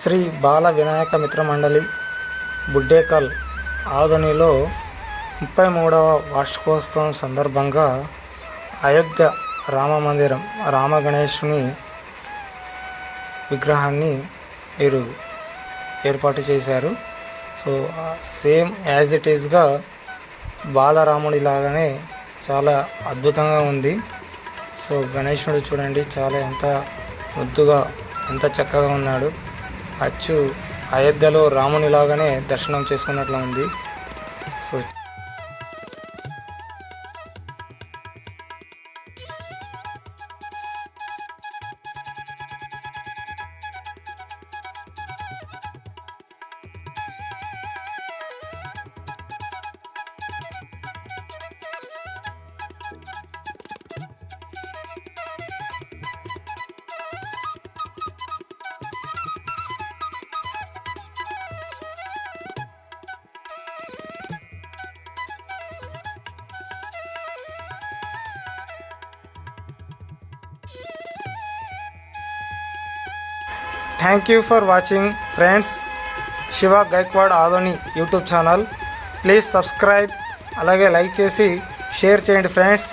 శ్రీ బాల వినాయక మిత్ర మండలి బుడ్డేకల్ ఆదోనిలో 33వ వార్షికోత్సవం సందర్భంగా అయోధ్య రామ మందిరం రామ గణేశుని విగ్రహాన్ని వీరు ఏర్పాటు చేశారు. సో సేమ్ యాజ్ ఇట్ ఈస్గా బాలరాముడి లాగానే చాలా అద్భుతంగా ఉంది. సో గణేశుడు చూడండి, చాలా ఎంత ముద్దుగా ఎంత చక్కగా ఉన్నాడు. అచ్చు అయోధ్యలో రాముని లాగానే దర్శనం చేసుకున్నట్లు ఉంది. So thank you for watching friends. Shiva Gaikwad Adoni YouTube channel. Please subscribe, అలాగే లైక్ చేసి షేర్ చేయండి ఫ్రెండ్స్.